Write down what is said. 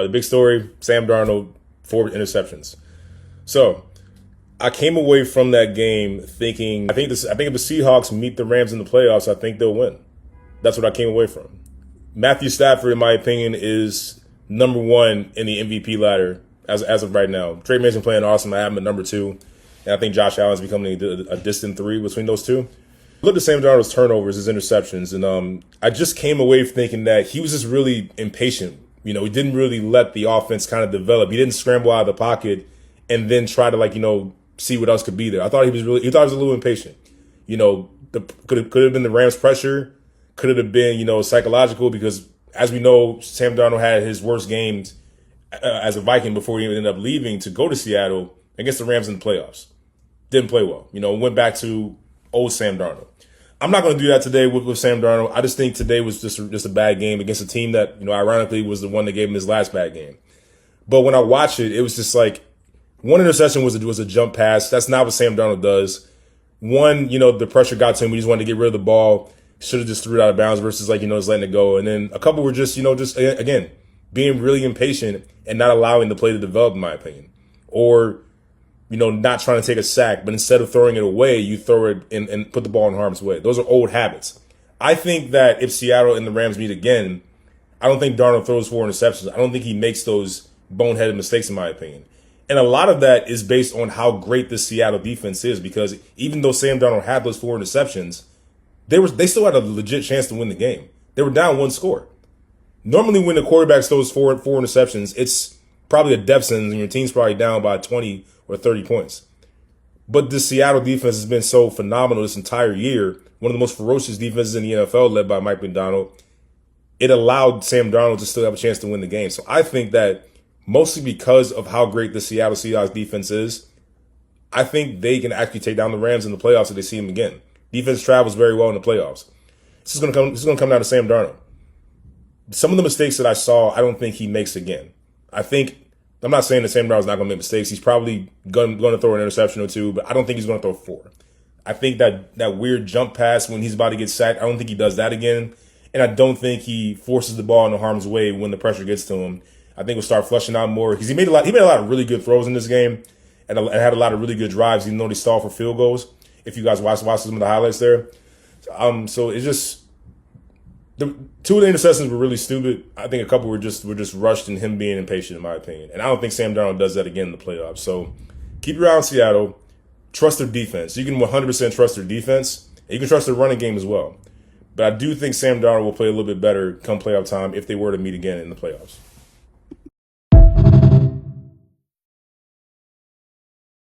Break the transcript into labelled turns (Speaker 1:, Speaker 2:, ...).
Speaker 1: The big story, Sam Darnold, 4 interceptions. So I came away from that game thinking, I think if the Seahawks meet the Rams in the playoffs, I think they'll win. That's what I came away from. Matthew Stafford, in my opinion, is number one in the MVP ladder as of right now. Trey Mason playing awesome. I have him at number 2. And I think Josh Allen's becoming a distant 3 between those two. Look at Sam Darnold's turnovers, his interceptions, and I just came away thinking that he was just really impatient. He didn't really let the offense kind of develop. He didn't scramble out of the pocket and then try to see what else could be there. I thought he was a little impatient. Could have been the Rams' pressure, could have been psychological, because as we know, Sam Darnold had his worst games as a Viking before he ended up leaving to go to Seattle against the Rams in the playoffs. Didn't play well. Went back to old Sam Darnold. I'm not going to do that today with Sam Darnold. I just think today was just a bad game against a team that, ironically was the one that gave him his last bad game. But when I watched it, it was just like one interception was a jump pass. That's not what Sam Darnold does. One, the pressure got to him. He just wanted to get rid of the ball. Should have just threw it out of bounds versus just letting it go. And then a couple were just again, being really impatient and not allowing the play to develop, in my opinion. Or not trying to take a sack, but instead of throwing it away, you throw it and put the ball in harm's way. Those are old habits. I think that if Seattle and the Rams meet again, I don't think Darnold throws 4 interceptions. I don't think he makes those boneheaded mistakes, in my opinion. And a lot of that is based on how great the Seattle defense is, because even though Sam Darnold had those 4 interceptions, they still had a legit chance to win the game. They were down 1 score. Normally when the quarterback throws four interceptions, it's probably a death sentence and your team's probably down by 20 or 30 points. But the Seattle defense has been so phenomenal this entire year, one of the most ferocious defenses in the NFL, led by Mike McDonald. It allowed Sam Darnold to still have a chance to win the game. So I think that mostly because of how great the Seattle Seahawks defense is, I think they can actually take down the Rams in the playoffs if they see them again. Defense travels very well in the playoffs. This is going to come down to Sam Darnold. Some of the mistakes that I saw, I don't think he makes again. I'm not saying that Sam Darnold's not going to make mistakes. He's probably going to throw an interception or 2, but I don't think he's going to throw 4. I think that weird jump pass when he's about to get sacked, I don't think he does that again. And I don't think he forces the ball into harm's way when the pressure gets to him. I think he'll start flushing out more, because he made a lot of really good throws in this game and had a lot of really good drives, even though he stalled for field goals. If you guys watch some of the highlights there. So it's just, the 2 of the interceptions were really stupid. I think a couple were just rushed and him being impatient, in my opinion. And I don't think Sam Darnold does that again in the playoffs. So keep your eye on Seattle. Trust their defense. You can 100% trust their defense. And you can trust their running game as well. But I do think Sam Darnold will play a little bit better come playoff time if they were to meet again in the playoffs.